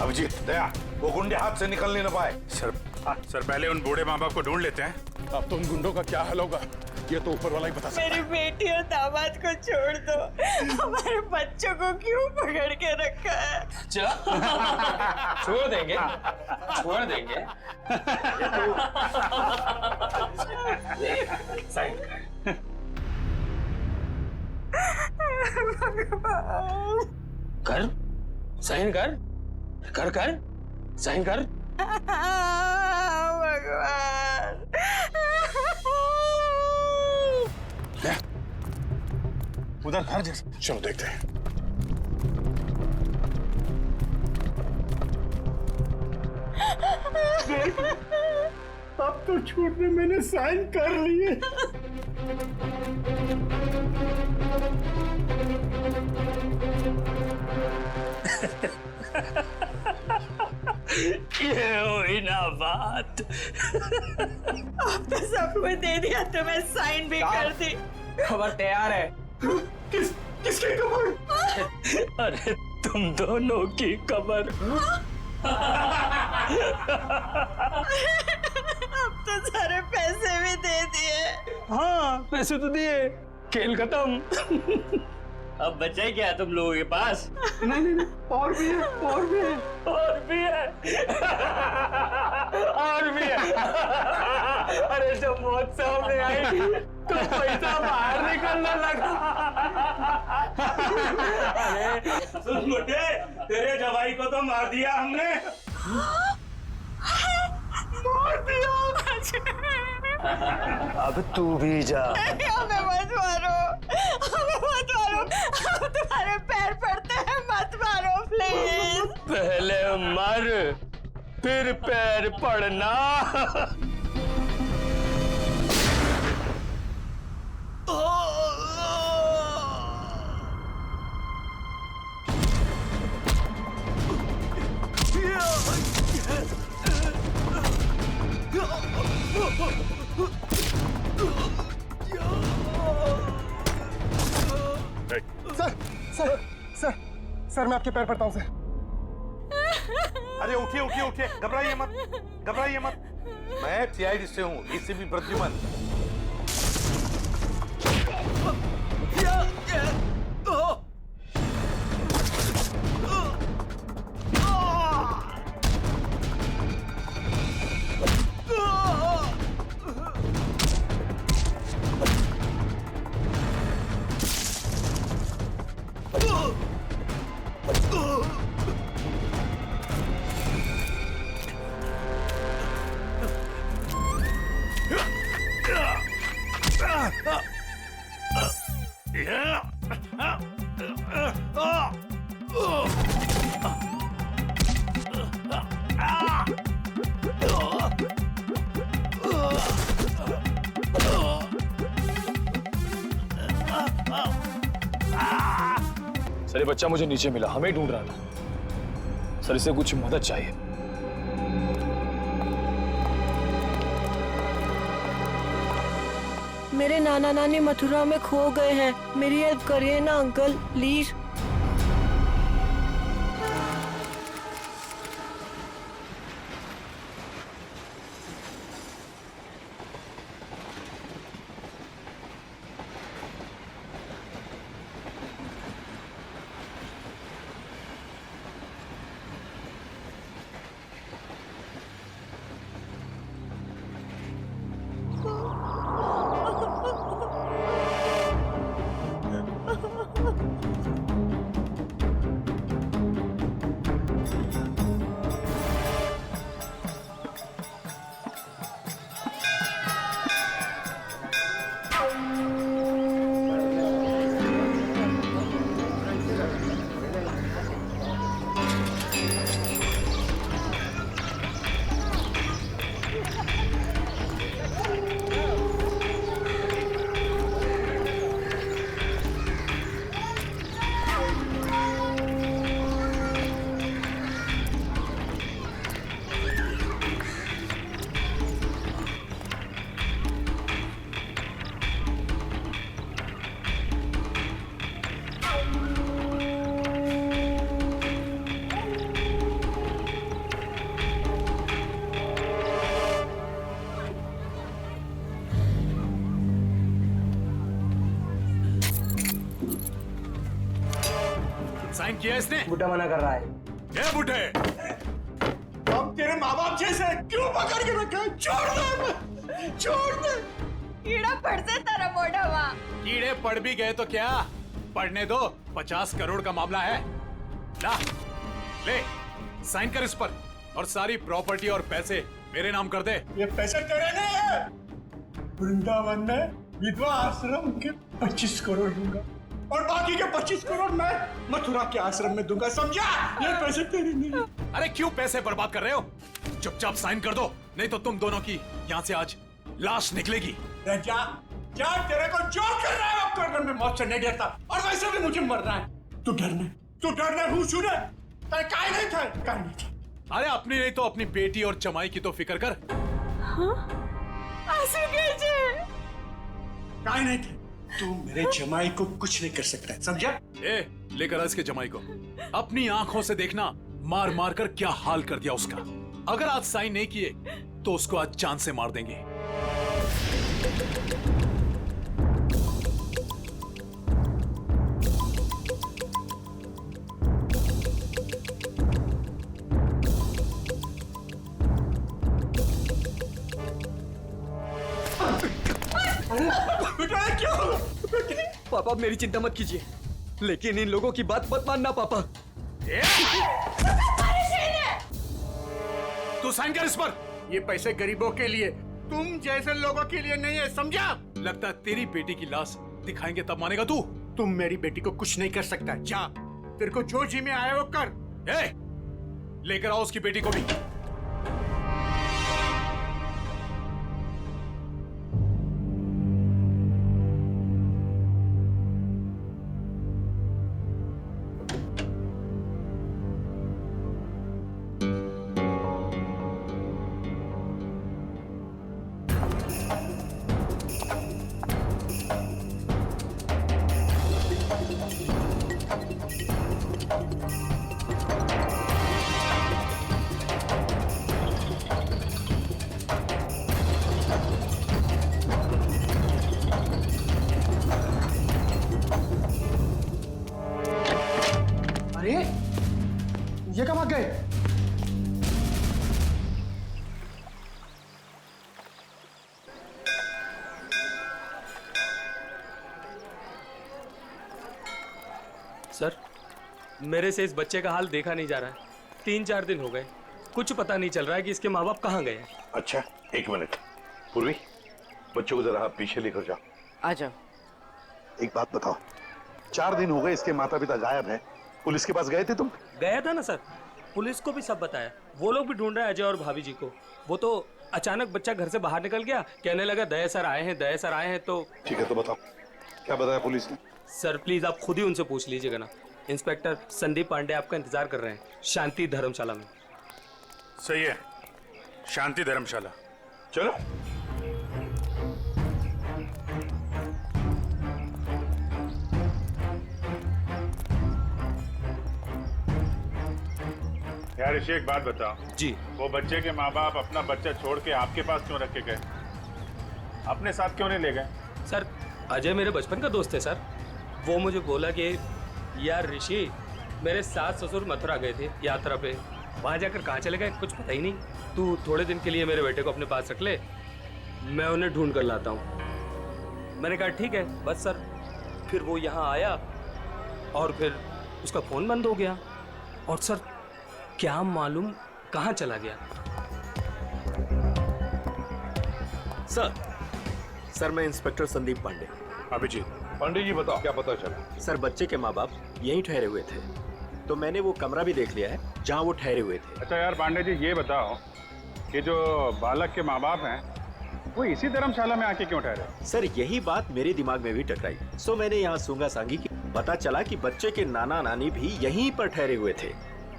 अभिजीत, दया, वो गुंडे हाथ से निकलने न पाए। सर पहले उन बूढ़े माँ बाप को ढूंढ लेते हैं। अब तो उन गुंडों का क्या हाल होगा ये तो ऊपर वाला ही बता सकता है। मेरी बेटी और दामाद को छोड़ दो, हमारे बच्चों को क्यों पकड़ के रखा है? छोड़ देंगे, छोड़ देंगे। साइन कर, साइन कर, कर कर, साइन कर। भगवान, उधर घर जैसा, चलो देखते हैं। अब तो छूट में मैंने साइन कर लिए। ये हुई ना बात। अब तो सब कुछ दे दिया, तुम्हें साइन भी कर दी। खबर तैयार है। किसकी खबर? अरे तुम दोनों की खबर। अब तो सारे पैसे भी दे दिए। हाँ पैसे तो दिए, खेल खत्म। अब बचा ही क्या तुम लोगों के पास? नहीं, और भी है, और भी है, और भी है, और भी है। अरे जब मौत सामने आई तो पैसा बाहर निकलने लगा। अरे सुन मुझे, तेरे जवाई को तो मार दिया हमने। मार दिया? अब तू भी जा। हमें मत मारो, हमें मत मारो, हम तुम्हारे पैर पड़ते हैं, मत मारो प्लीज। पहले मर, फिर पैर पड़ना। सर मैं आपके पैर पड़ता हूँ सर। अरे उठिए उठिए उठिए, घबराइए मत, घबराइए मत। मैं सीआईडी से हूँ, एसीपी प्रद्युमन। सर ये बच्चा मुझे नीचे मिला, हमें ढूंढ रहा था। सर इसे कुछ मदद चाहिए। मेरे नाना नानी मथुरा में खो गए हैं, मेरी हेल्प करिए ना अंकल प्लीज। साइन किया इसने? बुड्ढा मना कर रहा है। ए बुढ़े, अब तेरे माँ बाप जैसे क्यों पकड़ के रखा है? छोड़ दे, छोड़ दे। कीड़ा पड़ से तारा मोढ़ावा। कीड़े पड़ भी गए तो क्या, पढ़ने दो। 50 करोड़ का मामला है। ला, ले, साइन कर इस पर और सारी प्रॉपर्टी और पैसे मेरे नाम कर दे। ये पैसे तेरे नहीं है। वृंदावन में विधवा आश्रम के 25 करोड़ दूंगा और बाकी के 25 करोड़ मैं मथुरा के आश्रम में दूंगा, समझा? ये पैसे तेरे नहीं है। अरे क्यों पैसे बर्बाद कर रहे हो? चुपचाप साइन कर दो, नहीं तो तुम दोनों की यहाँ से आज लाश निकलेगी। जा, जा, तेरे को जो कर रहा है वो करने में मौत से नहीं डरता, और वैसे भी मुझे मरना है। तू डरने हूँ सुने, काय नहीं था, काय नहीं था। अरे अपनी नहीं तो अपनी बेटी और जमाई की तो फिक्र कर। आंसू गिरजे। काय नहीं था। तू मेरे जमाई को कुछ नहीं कर सकता, समझा? ए, लेकर आ इसके जमाई को। अपनी आंखों से देखना मार मार कर क्या हाल कर दिया उसका। अगर आज साइन नहीं किए तो उसको आज जान से मार देंगे। पापा मेरी चिंता मत कीजिए, लेकिन इन लोगों की बात मत मानना पापा। तू साइन कर इस पर। ये पैसे गरीबों के लिए, तुम जैसे लोगों के लिए नहीं है, समझा? लगता है तेरी बेटी की लाश दिखाएंगे तब मानेगा तू। तुम मेरी बेटी को कुछ नहीं कर सकता। जा, तेरे को जो जी में आया वो कर। ए, लेकर आओ उसकी बेटी को भी। ये कब आ गए? सर, मेरे से इस बच्चे का हाल देखा नहीं जा रहा है। 3-4 दिन हो गए, कुछ पता नहीं चल रहा है कि इसके माँ बाप कहाँ गए हैं। अच्छा, एक मिनट। पूर्वी, बच्चों को जरा पीछे लेकर जाओ। आ जाओ। एक बात बताओ, 4 दिन हो गए इसके माता पिता गायब हैं। पुलिस के पास गए थे तुम? गया था ना सर, पुलिस को भी सब बताया। वो लोग भी ढूंढ रहे हैं अजय और भाभी जी को। वो तो अचानक बच्चा घर से बाहर निकल गया, कहने लगा दया सर आए हैं, दया सर आए हैं। तो ठीक है, तो बताओ क्या बताया पुलिस ने? सर प्लीज आप खुद ही उनसे पूछ लीजिएगा ना। इंस्पेक्टर संदीप पांडे आपका इंतजार कर रहे हैं शांति धर्मशाला में। सही है, शांति धर्मशाला। चलो। यार ऋषि, एक बात बताओ जी। वो बच्चे के माँ बाप अपना बच्चा छोड़ के आपके पास क्यों रख के गए? अपने साथ क्यों नहीं ले गए? सर अजय मेरे बचपन का दोस्त है सर। वो मुझे बोला कि यार ऋषि, मेरे सास ससुर मथुरा गए थे यात्रा पे, वहाँ जाकर कहाँ चले गए कुछ पता ही नहीं। तू थोड़े दिन के लिए मेरे बेटे को अपने पास रख ले, मैं उन्हें ढूंढ कर लाता हूँ। मैंने कहा ठीक है बस सर। फिर वो यहाँ आया और फिर उसका फ़ोन बंद हो गया और सर क्या मालूम कहाँ चला गया। सर मैं इंस्पेक्टर संदीप पांडे। अभिजीत। पांडे जी बताओ, क्या पता चला? सर बच्चे के माँ बाप यहीं ठहरे हुए थे, तो मैंने वो कमरा भी देख लिया है जहाँ वो ठहरे हुए थे। अच्छा यार पांडे जी, ये बताओ कि जो बालक के माँ बाप हैं वो इसी धर्मशाला में आके क्यों ठहरे? सर यही बात मेरे दिमाग में भी टकराई, सो मैंने यहाँ सूंगा सांगी की। पता चला कि बच्चे के नाना नानी भी यहीं पर ठहरे हुए थे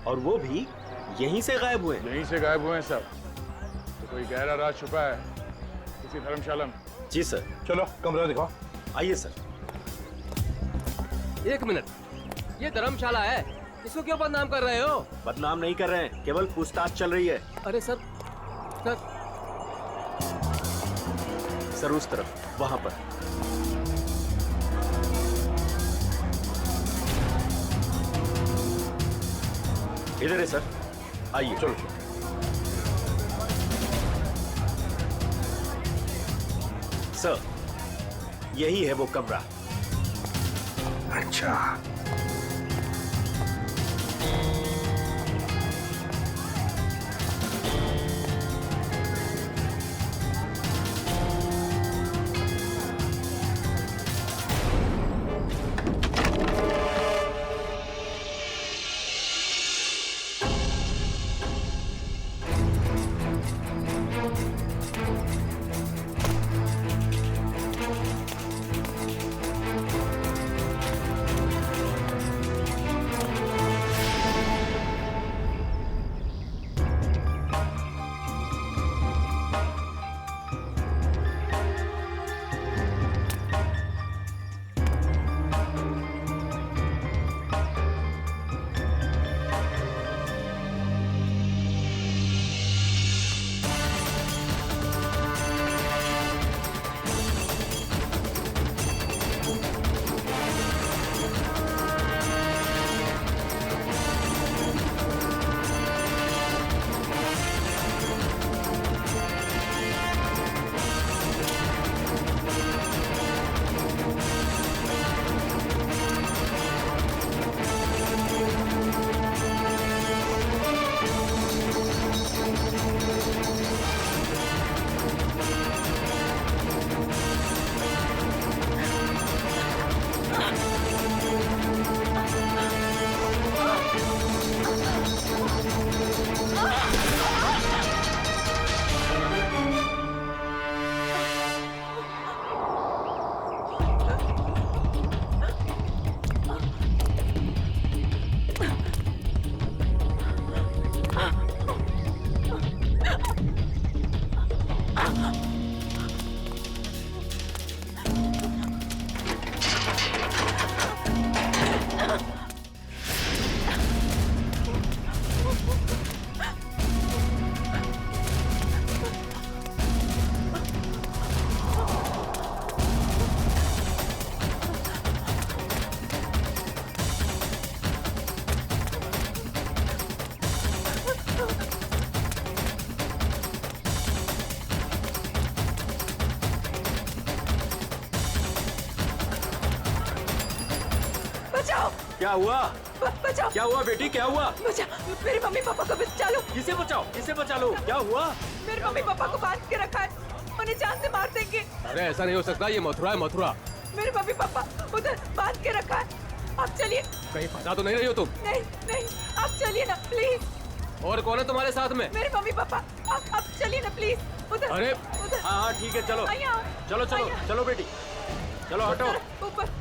और वो भी यहीं से गायब हुए। यहीं से गायब हुए हैं सब। तो कोई गहरा राज छुपा है किसी धर्मशाला में। जी सर। चलो कमरा दिखाओ। आइए सर। एक मिनट, ये धर्मशाला है, इसको क्यों बदनाम कर रहे हो? बदनाम नहीं कर रहे हैं, केवल पूछताछ चल रही है। अरे सर सर उस तरफ, वहां पर। इधर है सर, आइए। चलो सर, यही है वो कमरा। अच्छा, क्या हुआ? बचाओ! क्या हुआ बेटी, क्या हुआ? बचाओ! मेरे मम्मी पापा को बचा लो। किसे बचाओ, किसे बचा लो? क्या हुआ? मेरे मम्मी पापा को बांध के रखा है, उन्हें जान से मार देंगे। अरे ऐसा नहीं हो सकता, ये मथुरा है मथुरा। मेरे मम्मी पापा उधर बांध के रखा है, आप चलिए। कहीं फंसा तो नहीं रही हो तुम? नहीं नहीं, आप चलिए ना प्लीज। और कौन है तुम्हारे साथ में? मेरे मम्मी पापा, आप चलिए ना प्लीज उधर। अरे उधर। हाँ हाँ ठीक है, चलो आइए, चलो चलो आइए। चलो बेटी, चलो हटो। ऊपर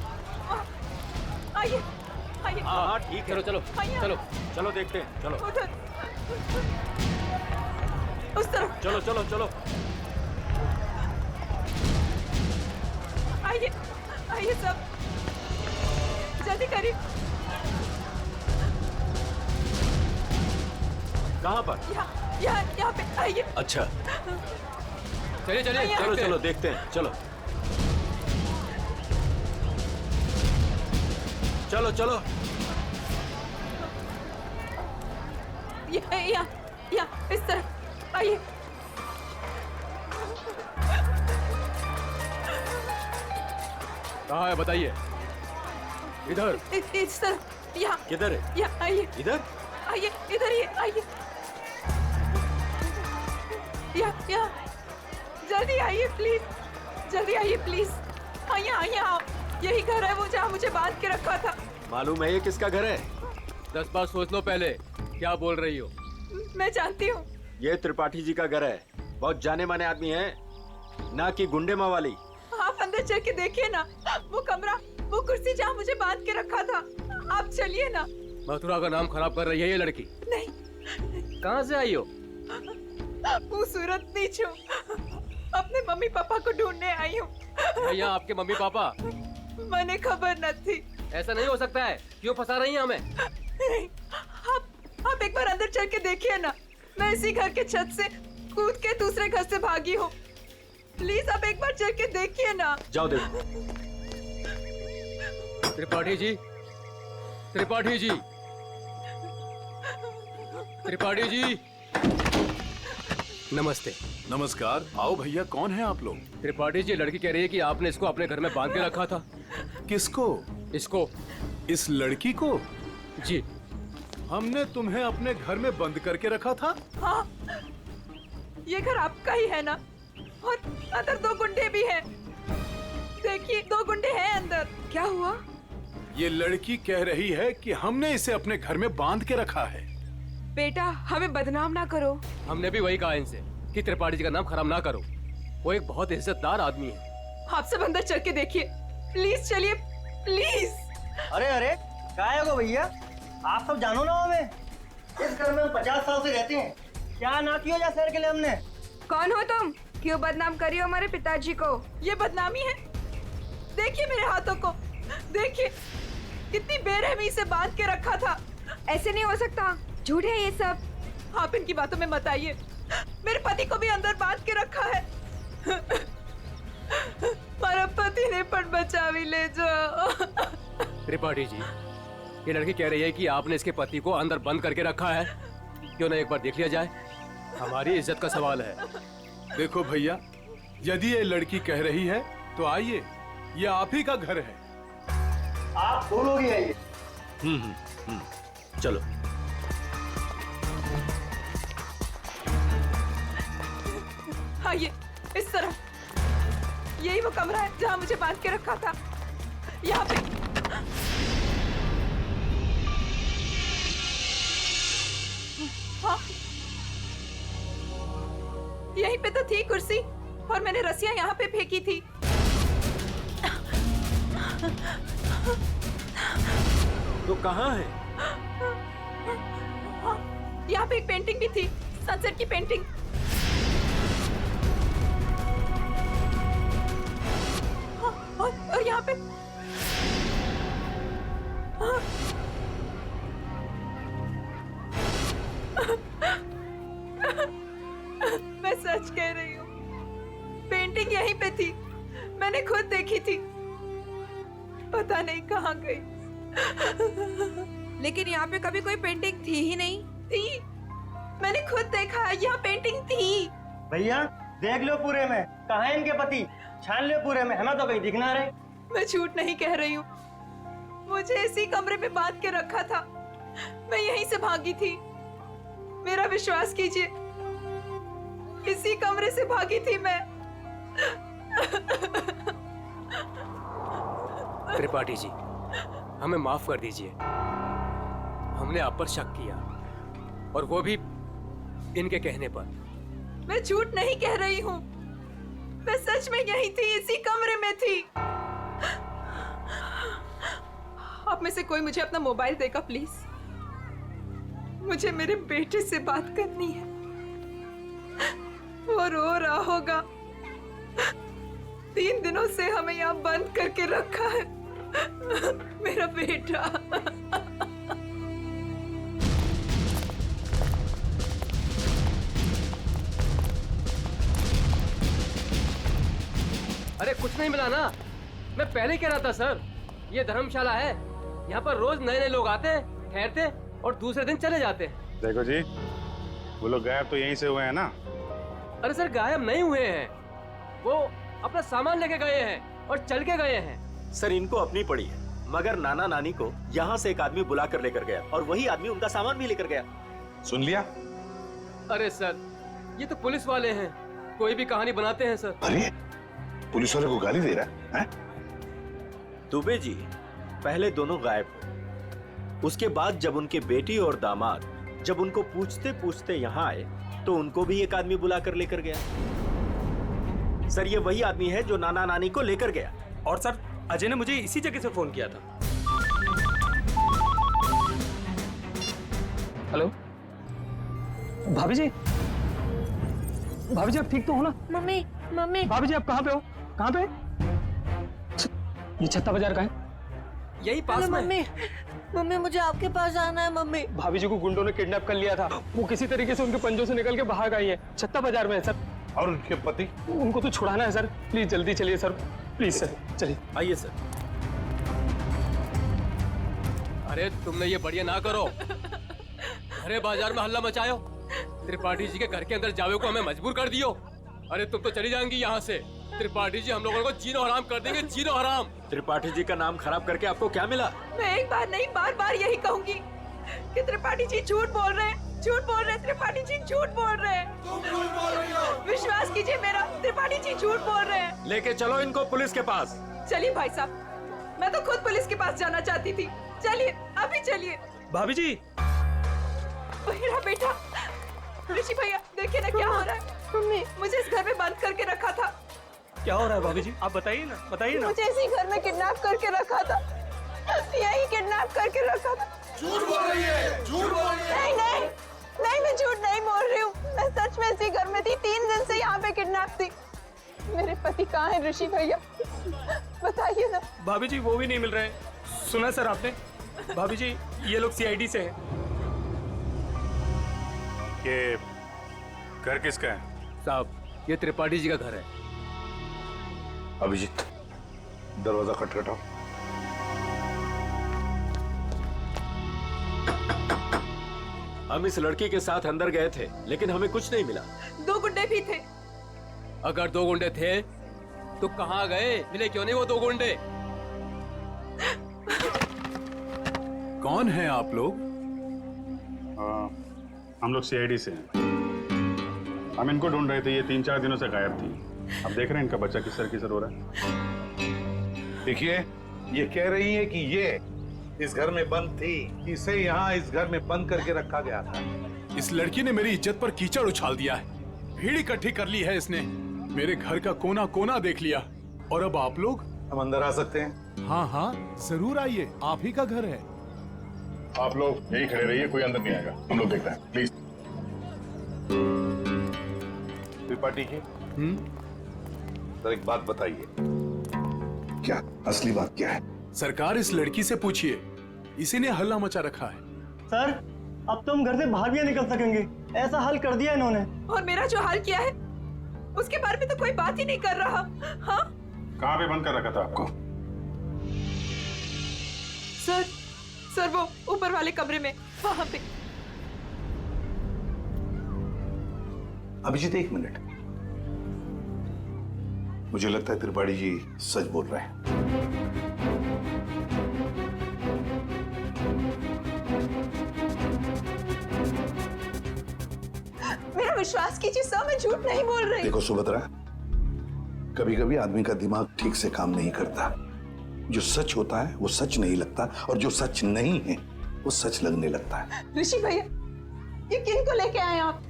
आइए आइए। हाँ हाँ ठीक है, चलो चलो आइए। चलो चलो देखते हैं, चलो उधर उस तरफ। चलो चलो चलो। आइए आइए सब, जल्दी करिए। कहाँ पर? यहाँ पे आइए। अच्छा चलिए चलिए, चलो चलो देखते हैं, चलो चलो चलो। यहाँ इस तरफ आइए। कहाँ है बताइए? इधर। इस तरफ। यहाँ किधर है? यहाँ आइए। इधर? आइए इधर ही आइए। यहाँ जल्दी आइए प्लीज, जल्दी आइए प्लीज। आइए आइए, आओ। यही घर है वो जहाँ मुझे बांध के रखा था। मालूम है ये किसका घर है? 10 बार सोच लो पहले, क्या बोल रही हो? मैं जानती हूँ। ये त्रिपाठी जी का घर है, बहुत जाने माने आदमी है, ना कि गुंडे मवाली। आप अंदर चल के देखिए ना, वो कमरा, वो कुर्सी जहाँ मुझे बांध के रखा था। आप चलिए ना। मथुरा का नाम खराब कर रही है ये लड़की। नहीं। कहाँ से आई हो? खूबसूरत नीच हूँ, अपने मम्मी पापा को ढूंढने आई हूँ। भैया आपके मम्मी पापा? मैंने खबर न थी। ऐसा नहीं हो सकता है, क्यों फंसा रही हैं हमें? आप एक बार अंदर चल के देखिए ना, मैं इसी घर के छत से कूद के दूसरे घर से भागी हूँ। प्लीज आप एक बार चल के देखिए ना। जाओ देखो। त्रिपाठी जी, त्रिपाठी जी, त्रिपाठी जी नमस्ते। नमस्कार। आओ भैया, कौन है आप लोग? त्रिपाठी जी, लड़की कह रही है कि आपने इसको अपने घर में बांध के रखा था। किसको? इसको। इस लड़की को? जी। हमने तुम्हें अपने घर में बंद करके रखा था? हाँ, ये घर आपका ही है ना? और अंदर 2 गुंडे भी हैं। देखिए, 2 गुंडे हैं अंदर। क्या हुआ? ये लड़की कह रही है कि हमने इसे अपने घर में बांध के रखा है। बेटा, हमें बदनाम ना करो। हमने भी वही कहा इनसे कि त्रिपाठी जी का नाम खराब ना करो। वो एक बहुत इज्जतदार आदमी है। आप सब अंदर चल के देखिए, प्लीज चलिए, प्लीज। अरे अरे, क्या है वो भैया? आप सब जानो ना हमें, इस घर में हम 50 साल से रहते हैं। क्या ना किया जा शहर के लिए हमने। कौन हो तुम? क्यों बदनाम करियो हमारे पिताजी को? ये बदनामी है? देखिए मेरे हाथों को, देखिए कितनी बेरहमी से बांध के रखा था। ऐसे नहीं हो सकता, झूठ है ये सब। आप इनकी बातों में मत आइए। मेरे पति को भी अंदर बांध के रखा है। हमारा पति ने पण बचा भी ले जाओ। त्रिपाठी जी, ये लड़की कह रही है कि आपने इसके पति को अंदर बंद करके रखा है। क्यों ना एक बार देख लिया जाए? हमारी इज्जत का सवाल है। देखो भैया, यदि ये लड़की कह रही है तो आइए, ये आप ही का घर है। आप दो लोग ही आइए। चलो। आइए, इस तरफ। यही वो कमरा है जहाँ मुझे बांध के रखा था। यहाँ पे। हाँ, यहीं पे तो थी कुर्सी और मैंने रस्सियां यहाँ पे फेंकी थी। तो कहाँ है? हाँ, यहाँ पे एक पेंटिंग भी थी, सनसेट की पेंटिंग। हाँ, और यहाँ पे हाँ। मैं सच कह रही हूँ, पेंटिंग यहीं पे थी। मैंने खुद देखी थी, पता नहीं कहाँ गई। लेकिन यहाँ पे कभी कोई पेंटिंग थी ही नहीं। थी, मैंने खुद देखा है, यहाँ पेंटिंग थी। भैया देख लो पूरे में, कहाँ है इनके पति? छान लो पूरे में, हमें तो कहीं दिख ना रहे। मैं झूठ नहीं कह रही हूँ, मुझे इसी कमरे में बांध के रखा था। मैं यहीं से भागी थी, मेरा विश्वास कीजिए, इसी कमरे से भागी थी मैं। त्रिपाठी जी, हमें माफ कर दीजिए। हमने आप पर शक किया, और वो भी इनके कहने पर। मैं झूठ नहीं कह रही हूँ, मैं सच में यहीं थी, इसी कमरे में थी। आप में से कोई मुझे अपना मोबाइल देगा प्लीज? मुझे मेरे बेटे से बात करनी है। वो रो रहा होगा, 3 दिनों से हमें यहाँ बंद करके रखा है। मेरा बेटा। अरे कुछ नहीं मिला ना, मैं पहले ही कह रहा था सर, ये धर्मशाला है। यहाँ पर रोज नए नए लोग आते हैं, ठहरते और दूसरे दिन चले जाते हैं। देखो जी, वो लोग गायब तो यहीं से हुए हैं ना? अरे सर, गायब नहीं हुए हैं, वो अपना सामान लेके गए हैं और चल के गए हैं। सर, इनको अपनी पड़ी है, मगर नाना नानी को यहाँ से एक आदमी बुला कर लेकर गया, और वही आदमी उनका सामान भी लेकर गया। सुन लिया? अरे सर, ये तो पुलिस वाले हैं, कोई भी कहानी बनाते हैं सर। अरे, पुलिस वाले को गाली दे रहा है? दुबे जी, पहले दोनों गायब हुए, उसके बाद जब उनके बेटी और दामाद जब उनको पूछते पूछते यहाँ आए, तो उनको भी एक आदमी बुला कर लेकर गया। सर, ये वही आदमी है जो नाना नानी को लेकर गया। और सर, अजय ने मुझे इसी जगह से फोन किया था। हेलो भाभी जी, भाभी जी आप ठीक तो हो ना? Mummy mummy. भाभी जी आप कहाँ पे हो? कहाँ पे? ये छत्ता बाजार का है? यही पास में। मम्मी मम्मी, मुझे आपके पास आना है मम्मी। भाभी जी को गुंडों ने किडनैप कर लिया था, वो किसी तरीके से उनके पंजों से निकल के भाग आई है। छत्ता बाजार में है सर। और उनके पति? उनको तो छुड़ाना है सर, प्लीज जल्दी चलिए सर, प्लीज सर, चलिए। आइए सर। अरे तुमने ये बढ़िया ना करो, घरे बाजार में हल्ला मचायो, त्रिपाठी जी के घर के अंदर जावे को हमें मजबूर कर दियो। अरे तुम तो चली जाएंगी यहाँ से। त्रिपाठी जी हम लोगों को जीनो हराम कर देंगे, जीनो हराम। त्रिपाठी जी का नाम खराब करके आपको क्या मिला? मैं एक बार नहीं बार बार यही कहूंगी कि त्रिपाठी जी झूठ बोल रहे हैं, झूठ बोल रहे हैं, त्रिपाठी जी झूठ बोल रहे हैं। तुम झूठ बोल रही हो। विश्वास कीजिए मेरा, त्रिपाठी जी झूठ बोल रहे हैं। लेके चलो इनको पुलिस के पास। चलिए भाई साहब, मैं तो खुद पुलिस के पास जाना चाहती थी। चलिए अभी चलिए। भाभी जी, मेरा बेटा ऋषि भैया, देखिए ना क्या हो रहा है। मम्मी, मुझे इस घर में बंद करके रखा था। क्या हो रहा है भाभी जी? आप बताइए ना, बताइए ना। मुझे इसी घर में किडनैप करके रखा था, यही किडनैप करके रखा था। झूठ बोल रही है, झूठ बोल रही है। नहीं नहीं नहीं, मैं झूठ नहीं बोल रही हूँ। मैं सच में इसी घर में थी, 3 दिन से यहाँ पे किडनैप थी। मेरे पति कहाँ है ऋषि भैया, बताइए ना। भाभी जी वो भी नहीं मिल रहे। सुना सर आपने? भाभी जी ये लोग सीआईडी से हैं। ये घर किसका है? साहब, ये त्रिपाठी जी का घर है। अभिजीत, दरवाजा खटखटाओ। हम इस लड़की के साथ अंदर गए थे, लेकिन हमें कुछ नहीं मिला। 2 गुंडे भी थे। अगर 2 गुंडे थे तो कहाँ गए? मिले क्यों नहीं वो 2 गुंडे? कौन है आप लोग? हम लोग सीआईडी से हैं। हम इनको ढूंढ रहे थे, ये 3-4 दिनों से गायब थी। अब देख रहे हैं इनका बच्चा किस तरह हो रहा है। देखिए, ये कह रही है कि ये इस घर में बंद थी, इसे यहाँ इस घर में बंद करके रखा गया था। इस लड़की ने मेरी इज्जत पर कीचड़ उछाल दिया है। भीड़ इकट्ठी कर ली है इसने, मेरे घर का कोना कोना देख लिया। और अब आप लोग? हम अंदर आ सकते हैं? हाँ हाँ जरूर आइए, आप ही का घर है। आप लोग यही खड़े रहिए, कोई अंदर नहीं आएगा, हम लोग देखते हैं, प्लीज। त्रिपाठी जी, सर एक बात बताइए, क्या असली बात क्या है? सरकार, इस लड़की से पूछिए, इसी ने हल्ला मचा रखा है। सर, अब तो हम घर से बाहर भी नहीं निकल सकेंगे, ऐसा हाल कर दिया इन्होंने। और मेरा जो हाल किया है उसके बारे में तो कोई बात ही नहीं कर रहा। हाँ? कहाँ पे बंद कर रखा था आपको? सर वो ऊपर वाले कमरे में, वहां पे। अभिजीत, 1 मिनट। मुझे लगता है त्रिपाठी जी सच बोल रहे हैं। मेरा विश्वास कीजिए सर, मैं झूठ नहीं बोल रही। देखो सुभद्रा, कभी कभी आदमी का दिमाग ठीक से काम नहीं करता। जो सच होता है वो सच नहीं लगता, और जो सच नहीं है वो सच लगने लगता है। ऋषि भैया, ये किन को लेके आए आप?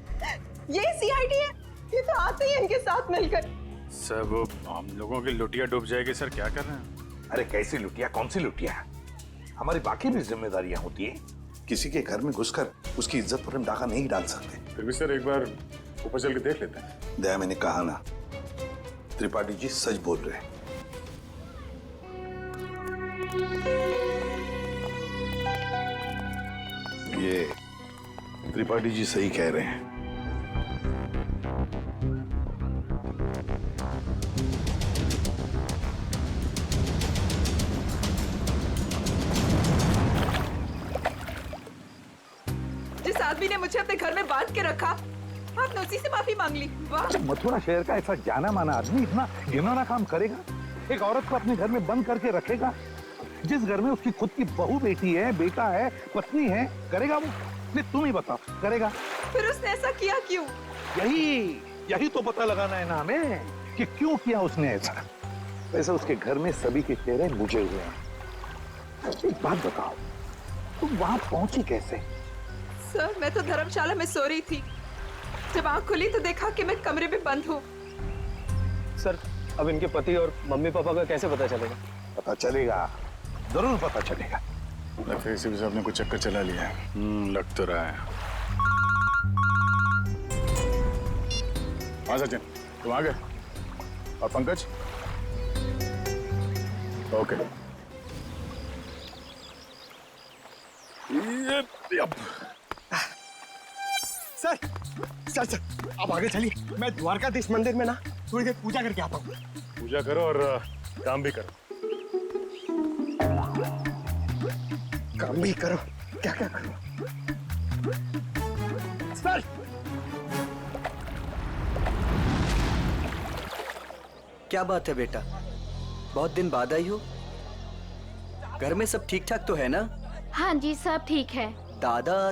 ये सीआईडी है, ये तो आते ही इनके साथ मिलकर। सर वो हम लोगों की लुटिया डूब जाएगी। सर क्या कर रहे हैं? अरे कैसी लुटिया, कौन सी लुटिया? हमारी बाकी भी जिम्मेदारियां होती है। किसी के घर में घुसकर उसकी इज्जत पर हम डाका नहीं डाल सकते। फिर भी सर एक बार ऊपर चल के देख लेते हैं। दया, मैंने कहा ना, त्रिपाठी जी सच बोल रहे हैं। ये त्रिपाठी जी सही कह रहे हैं। जिस आदमी ने मुझे अपने घर में बांध के रखा, आपने उसी से माफी मांग ली। वाह! जब मथुरा शहर का ऐसा जाना माना आदमी इतना घिनौना काम करेगा, एक औरत को अपने घर में बंद करके रखेगा, जिस घर में उसकी खुद की बहू बेटी है, बेटा है, पत्नी है, करेगा वो? नहीं, तुम ही बताओ, करेगा? फिर उसने ऐसा किया क्यों? यही तो पता लगाना है ना हमें कि क्यों किया उसने ऐसा। वैसे उसके घर में सभी के चेहरे बुझे हुए हैं। एक बात बताओ, तुम वहां पहुंची कैसे? सर, मैं तो धर्मशाला में सो रही थी। जब आंख खुली तो देखा कि मैं कमरे में बंद हूँ। सर, अब इनके पति और मम्मी पापा का कैसे पता चलेगा? पता चलेगा, जरूर पता चलेगा। लगता है इसी वजह से आपने कुछ चक्कर चला लिया है। लग तो रहा है। हाँ सचिन, तुम आ गए? और पंकज? ओके। सर अब आगे चलिए। मैं द्वारकाधीश मंदिर में ना थोड़ी देर पूजा करके आता हूँ। पूजा करो और काम भी करो। काम भी करो? क्या क्या करो? क्या बात है बेटा, बहुत दिन बाद आई हो? घर में सब ठीक ठाक तो है ना? हाँ जी, सब ठीक है। दादा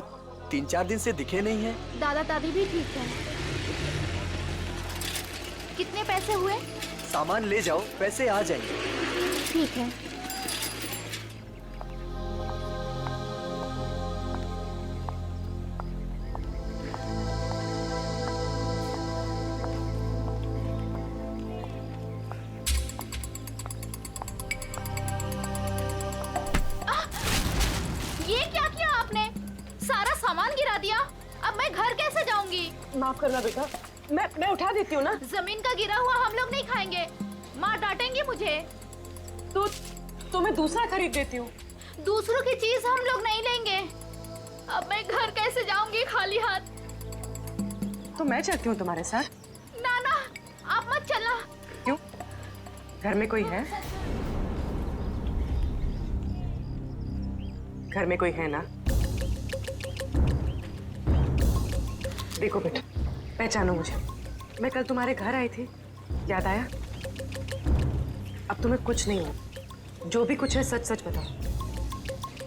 3-4 दिन से दिखे नहीं है। दादा दादी भी ठीक है। कितने पैसे हुए? सामान ले जाओ, पैसे आ जाएंगे। ठीक है। ये क्या किया आपने? सारा सामान गिरा दिया। अब मैं घर कैसे जाऊंगी? माफ करना बेटा, मैं उठा देती हूँ ना। जमीन का गिरा हुआ हम लोग नहीं खाएंगे, माँ डांटेंगी मुझे। तो मैं दूसरा खरीद देती हूँ। दूसरों की चीज हम लोग नहीं लेंगे। अब मैं घर कैसे जाऊंगी खाली हाथ? तो मैं चलती हूँ तुम्हारे साथ। ना ना, आप मत चलना। क्यों? घर में कोई है? घर में कोई है ना? देखो बेटा, पहचानो मुझे। मैं कल तुम्हारे घर आई थी, याद आया? अब तुम्हें कुछ नहीं हो, जो भी कुछ है सच सच बताओ।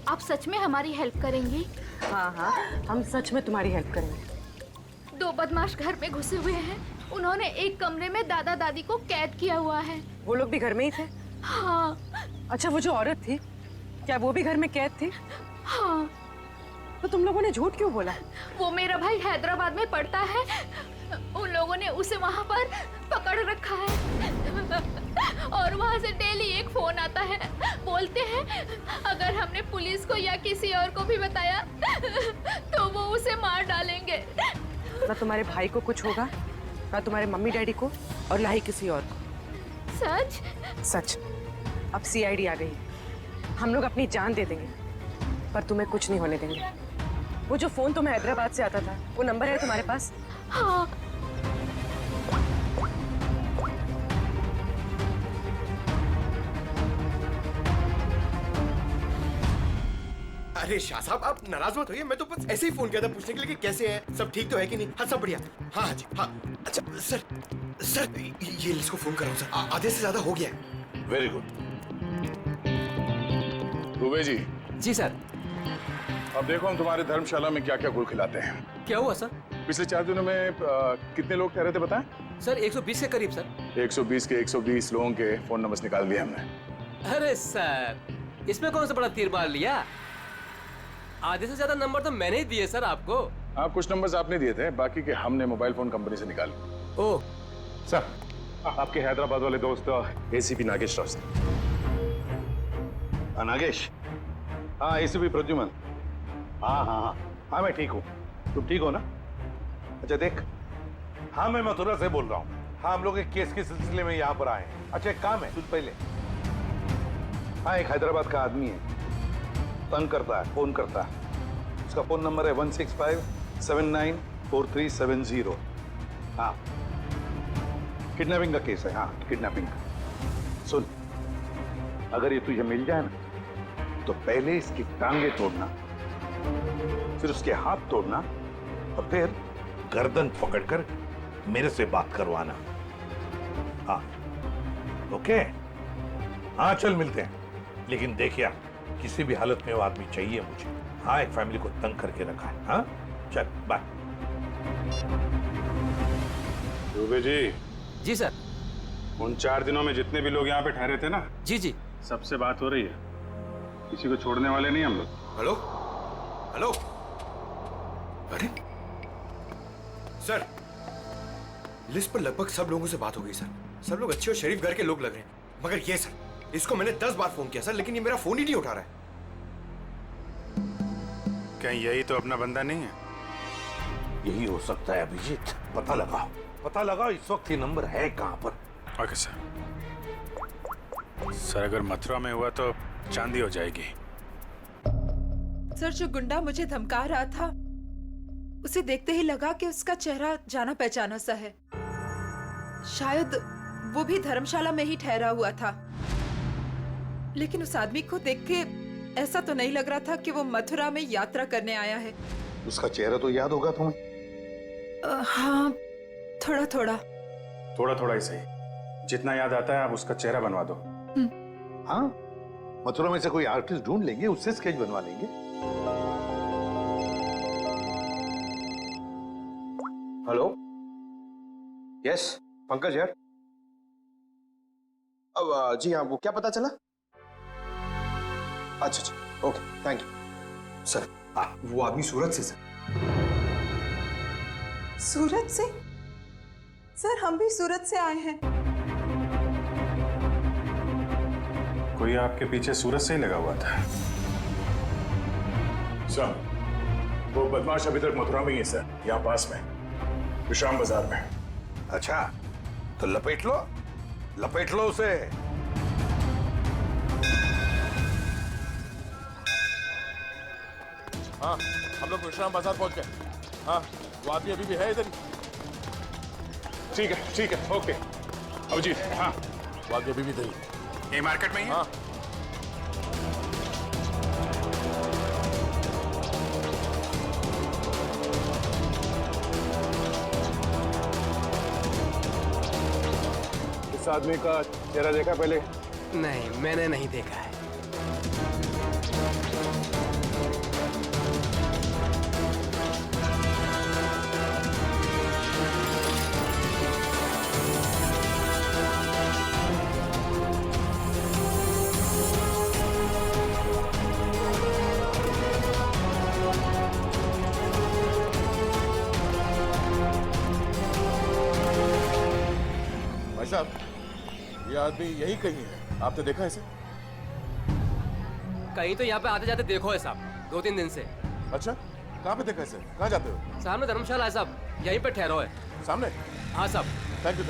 आप सच में हमारी हेल्प करेंगी? हाँ हाँ, हम सच में तुम्हारी हेल्प करेंगे। 2 बदमाश घर में घुसे हुए हैं। उन्होंने एक कमरे में दादा दादी को कैद किया हुआ है। वो लोग भी घर में ही थे? हाँ। अच्छा, वो जो औरत थी, क्या वो भी घर में कैद थी? हाँ। तो तुम लोगों ने झूठ क्यों बोला? वो मेरा भाई हैदराबाद में पढ़ता है, उन लोगों ने उसे वहाँ पर पकड़ रखा है और वहाँ से डेली एक फोन आता है। बोलते हैं अगर हमने पुलिस को या किसी और को भी बताया तो वो उसे मार डालेंगे। ना तुम्हारे भाई को कुछ होगा, ना तुम्हारे मम्मी डैडी को, और ना ही किसी और को। सच? सच। अब सीआईडी आ गई है, हम लोग अपनी जान दे देंगे, पर तुम्हें कुछ नहीं होने देंगे। वो जो फोन तुम्हें हैदराबाद से आता था, वो नंबर है तुम्हारे पास? हाँ। अरे शाह साहब, आप नाराज मत होइए। मैं तो बस ऐसे ही फोन किया था पूछने के लिए कि कैसे है, सब ठीक तो है कि नहीं। हाँ सब बढ़िया। हाँ जी हाँ। अच्छा सर ये इसको फोन कराओ सर, आधे से ज्यादा हो गया है। Very good. दुबे जी। जी सर। अब देखो हम तुम्हारे धर्मशाला में क्या क्या गुल खिलाते हैं। क्या हुआ सर? पिछले 4 दिनों में कितने लोग ठहरे थे बताएं? सर 120 के करीब सर। 120 के 120 लोगों के फोन नंबर्स निकाल दिए हमने। अरे सर, इसमें कौन सा बड़ा तीर मार लिया? आधे से ज्यादा नंबर तो मैंने ही दिए सर आपको। हाँ, कुछ नंबर्स आपने दिए थे, बाकी के हमने मोबाइल फोन कंपनी से निकाले। ओह सर, आपके हैदराबाद वाले दोस्त एसीपी नागेश राव। नागेश? हाँ, एसीपी प्रद्युमन। हाँ, मैं ठीक हूँ। तुम ठीक हो ना? अच्छा देख, हाँ मैं मथुरा से बोल रहा हूँ। हाँ, हम लोग एक केस के सिलसिले में यहाँ पर आए हैं। अच्छा एक काम है, तुझ पहले। हाँ, एक हैदराबाद का आदमी है, तंग करता है, फोन करता है। उसका फोन नंबर है 165794370। हाँ, किडनैपिंग का केस है। हाँ, किडनैपिंग का। सुन, अगर ये तुझे मिल जाए ना, तो पहले इसकी टांगे तोड़ना, फिर उसके हाथ तोड़ना, और फिर गर्दन पकड़कर मेरे से बात करवाना। हाँ, ओके? हाँ, चल मिलते हैं। लेकिन देखिए, किसी भी हालत में वो आदमी चाहिए मुझे। हाँ, एक फैमिली को तंग करके रखा है। हाँ, चल बाय। दुबे जी। जी सर। उन 4 दिनों में जितने भी लोग यहाँ पे ठहरे थे ना? जी जी। सबसे बात हो रही है, किसी को छोड़ने वाले नहीं हम लोग। Hello hello. अरे सर, लिस्ट पर लगभग सब लोगों से बात हो गई सर। सब लोग अच्छे और शरीफ घर के लोग लग रहे हैं, मगर ये सर, इसको मैंने 10 बार फोन किया सर, लेकिन ये मेरा फोन ही नहीं उठा रहा है। कहीं यही तो अपना बंदा नहीं है? यही हो सकता है अभिजीत। पता लगाओ इस वक्त ये नंबर है कहां पर। Okay sir. सर अगर मथुरा में हुआ तो चांदी हो जाएगी। सर, जो गुंडा मुझे धमका रहा था, उसे देखते ही लगा कि उसका चेहरा जाना पहचाना सा है। शायद वो भी धर्मशाला में ही ठहरा हुआ था, लेकिन उस आदमी को देख के ऐसा तो नहीं लग रहा था कि वो मथुरा में यात्रा करने आया है। उसका चेहरा तो याद होगा तुम्हें? हाँ, थोड़ा थोड़ा थोड़ा थोड़ा ही सही, जितना याद आता है आप उसका चेहरा बनवा दो। हाँ, मथुरा में से कोई आर्टिस्ट ढूंढ लेंगे, उससे स्केच बनवा लेंगे। हेलो, यस पंकज यार। अब जी हाँ, वो क्या पता चला? अच्छा अच्छा, ओके थैंक यू सर। वो आदमी सूरत से सर। सूरत से? सर हम भी सूरत से आए हैं। कोई आपके पीछे सूरत से ही लगा हुआ था। सर, वो बदमाश अभी तक मथुरा में ही है सर, यहाँ पास में विश्राम बाजार में। अच्छा, तो लपेट लो उसे। हाँ, हम लोग विश्राम बाजार पहुंच गए। हाँ, वो आदमी अभी भी है इधर। ठीक है, ओके। अभिजीत, हाँ, वो आदमी अभी भी इधर। ये मार्केट में ही है? हाँ। इस आदमी का चेहरा देखा पहले? नहीं, मैंने नहीं देखा है। भाई साहब, ये आदमी यही कहीं है, आपने देखा इसे? कहीं तो यहाँ पे आते जाते देखो है साहब, 2-3 दिन से। अच्छा, कहाँ पे देखा इसे? कहाँ जाते हो? सामने धर्मशाला है साहब, यहीं पे ठहरो है। सामने? हाँ साहब। Thank you.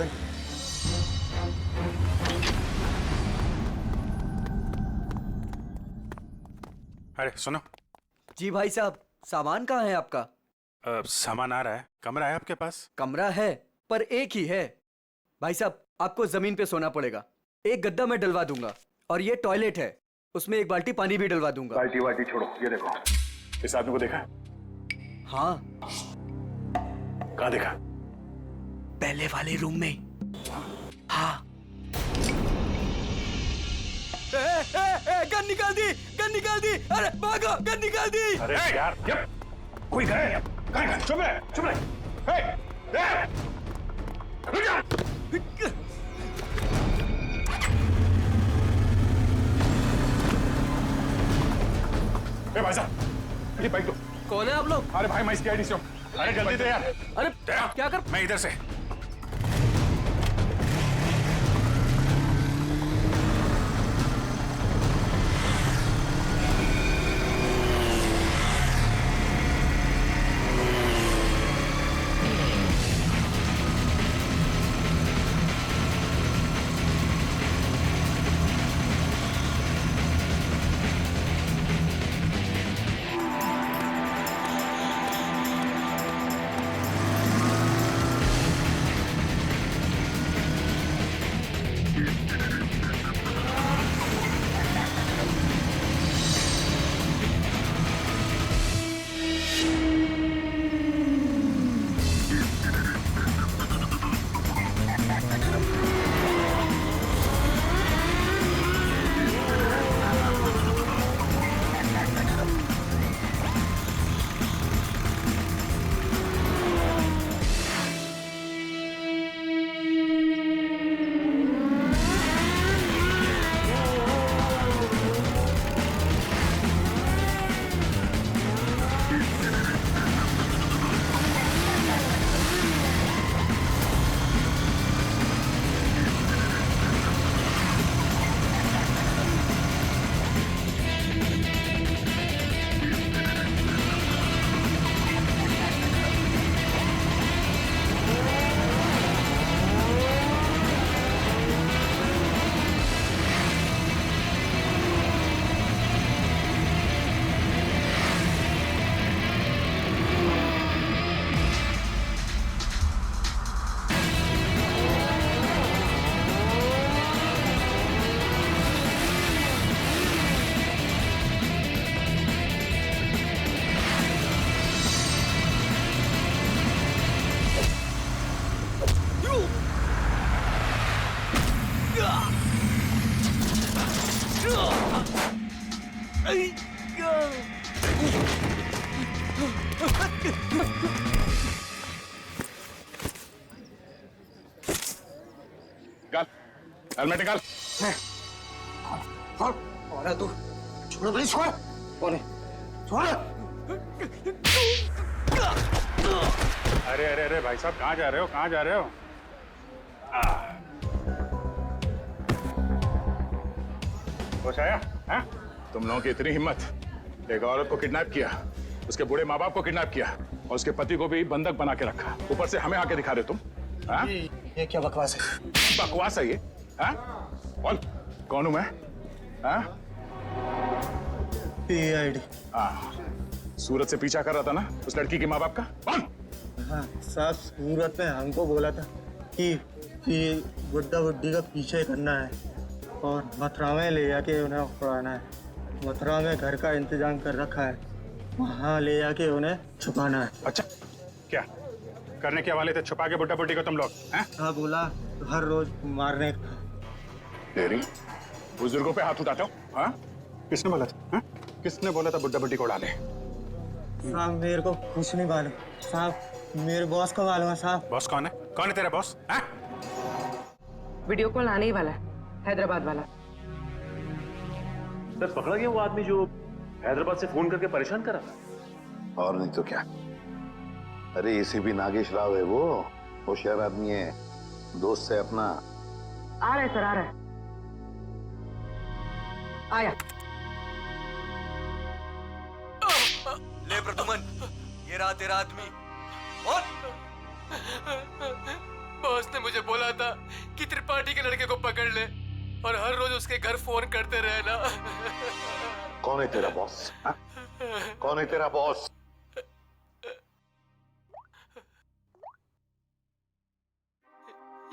अरे सुनो जी भाई साहब, सामान कहाँ है आपका? सामान आ रहा है। कमरा है आपके पास? कमरा है, पर एक ही है। भाई साहब, आपको जमीन पे सोना पड़ेगा। एक गद्दा मैं डलवा दूंगा, और ये टॉयलेट है, उसमें एक बाल्टी पानी भी डलवा दूंगा। बाल्टी छोड़ो, ये देखो, इस आदमी को देखा? हाँ। कहाँ देखा? पहले वाले रूम में। हाँ। गन निकाल दी। अरे भागो, गन निकाल दी। अरे यार, कोई है? चुप रहे। रुक जा। भाई साहब, ये बाइक दो। कौन है आप लोग? अरे भाई, मैं इसकी आईडी से हूँ। अरे जल्दी दे यार। अरे क्या कर? मैं इधर से। निकाल, हेलमेट निकाल। और तू छोड़ प्लीज, छोड़। कौन है? छोड़। अरे अरे अरे भाई साहब, कहाँ जा रहे हो, कहाँ जा रहे हो? होश आया? हाँ? तुम लोगों की इतनी हिम्मत, एक औरत को किडनैप किया, उसके बूढ़े माँ बाप को किडनैप किया और उसके पति को भी बंधक बना के रखा, ऊपर से हमें आके दिखा रहे तुम? हाँ? ये क्या बकवास है? बकवास है ये? हाँ? बोल, कौन हूं मैं? हाँ? PID। हाँ, सूरत से पीछा कर रहा था ना उस लड़की के माँ बाप का? कौन? हाँ साहब, सूरत में हमको बोला था कि बुड्ढा बुड्ढी का पीछे करना है और मथुरा में ले जाके उन्हें पढ़ाना है। मथुरा में घर का इंतजाम कर रखा है, वहाँ ले जाके उन्हें छुपाना है। अच्छा, क्या करने के वाले थे? छुपा के बुड्ढा बुड्ढी को तुम लोग? हाँ बोला, हर रोज मारने का। तेरी बुजुर्गों पे हाथ उठाते हो? हाँ? किसने बोला था? हाँ? किसने बोला था बुड्ढा बुड्ढी को उड़ा ले? साहब मेरे को कुछ नहीं मालूम साहब, मेरे बॉस को मालूम है साहब। बॉस कौन है? कौन है तेरा बॉस? हाँ? वीडियो कॉल आने ही वाला है, हैदराबाद वाला। सर पकड़ा गया वो आदमी जो हैदराबाद से फोन करके परेशान कर रहा था। और नहीं तो क्या। अरे ACP नागेश राव है वो, होशियार आदमी है, दोस्त है अपना। आ रहा है सर, आ रहा है। आया। ले प्रदुमन, ये रहा तेरा आदमी। और बॉस ने मुझे बोला था कि त्रिपाठी के लड़के को पकड़ ले और हर रोज उसके घर फोन करते रहना। कौन है तेरा बॉस? हाँ? कौन है तेरा बॉस?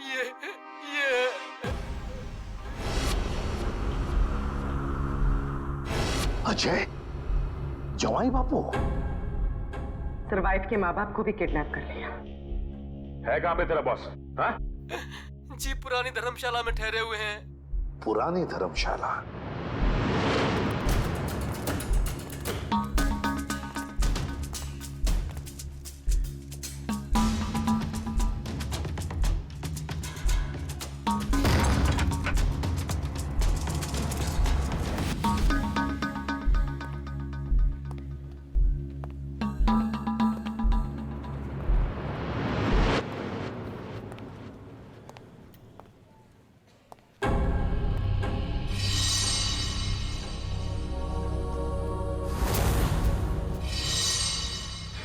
ये अजय, जवाई बापू। सर वाइफ के माँ बाप को भी किडनैप कर लिया है। कहाँ पे तेरा बॉस? हाँ? जी पुरानी धर्मशाला में ठहरे हुए हैं। पुरानी धर्मशाला?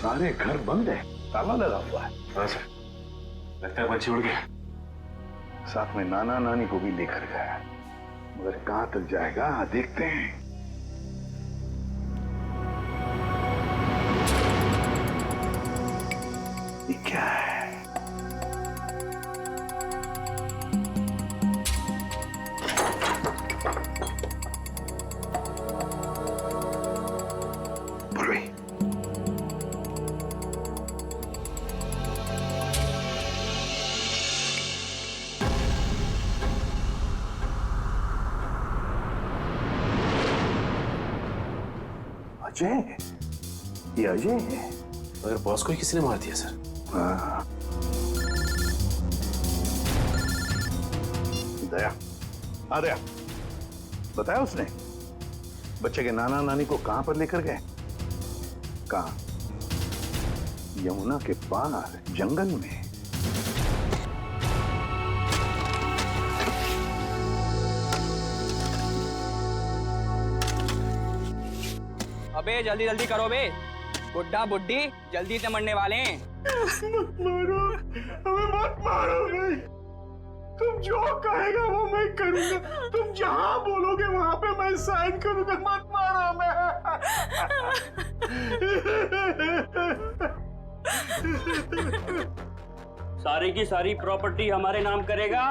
सारे घर बंद है, ताला लगा हुआ है। हाँ सर, लगता है बच्ची उड़ गया। साथ में नाना नानी को भी लेकर गया, मगर कहां तक जाएगा देखते हैं। ये क्या है? अजय, ये अजय है। अगर बॉस को ही किसी ने मार दिया सर। हाँ। दया, हाँ दया, बताया उसने बच्चे के नाना नानी को कहां पर लेकर गए? कहां? यमुना के पार जंगल में। अबे जल्दी जल्दी करो बे, बुड्ढा बुड्ढी जल्दी से मरने वाले हैं। मत मारो, हमें मत मारो भाई। तुम जो कहेगा वो मैं करूंगा, तुम जहां बोलोगे वहां पे मैं साइन करूंगा। मत मारो हमें। सारी की सारी प्रॉपर्टी हमारे नाम करेगा?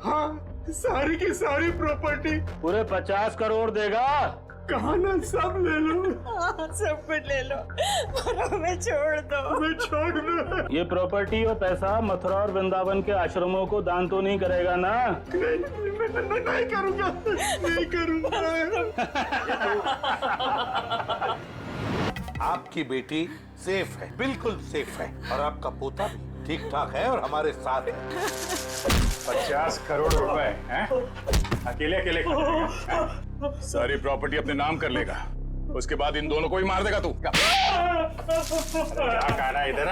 हाँ, सारी की सारी प्रॉपर्टी। पूरे 50 करोड़ देगा। कहाना सब ले लो। सब कुछ ले लो पर हमें छोड़ दो। हमें छोड़ दो। ये प्रॉपर्टी और पैसा मथुरा और वृंदावन के आश्रमों को दान तो नहीं करेगा ना? नहीं करूंगा, नहीं करूंगा। आपकी बेटी सेफ है, बिल्कुल सेफ है, और आपका पोता भी ठीक ठाक है और हमारे साथ है। 50 करोड़ रुपए हैं? अकेले अकेले खा जाएगा? सारी प्रॉपर्टी अपने नाम कर लेगा, उसके बाद इन दोनों को भी मार देगा तू। क्या कह रहा है इधर?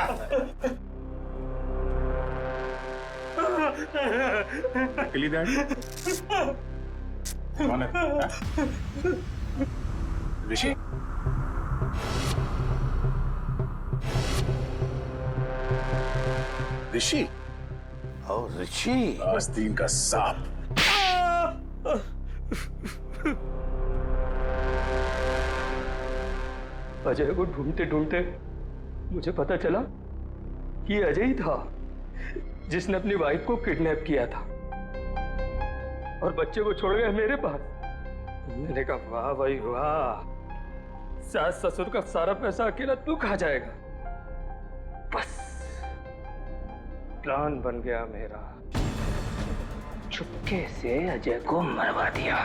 नकली डैडी कौन है? ऋषि? ऋषि? ओह ऋषि, आस्तीन का सांप। अजय को ढूंढते ढूंढते मुझे पता चला कि अजय ही था जिसने अपनी वाइफ को किडनैप किया था और बच्चे को छोड़ गया मेरे पास। मैंने कहा वाह भाई वाह, सास ससुर का सारा पैसा अकेला तू खा जाएगा। बस प्लान बन गया मेरा, चुपके से अजय को मरवा दिया।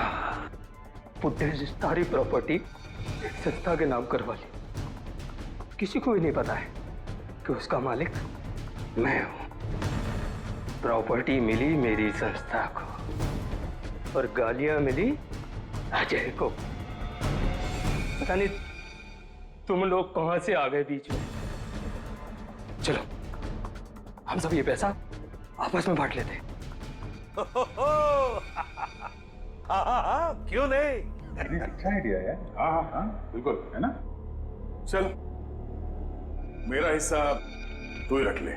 बुड्ढे से सारी प्रॉपर्टी संस्था के नाम करवा ली। किसी को भी नहीं पता है कि उसका मालिक मैं हूं। प्रॉपर्टी मिली मेरी संस्था को और गालियां मिली अजय को। पता नहीं तुम लोग कहां से आ गए बीच में। चलो हम सब ये पैसा आपस में बांट लेते हैं। क्यों नहीं? अच्छा आइडिया है। हाँ बिल्कुल, है ना? चल मेरा हिस्सा तू ही रख ले।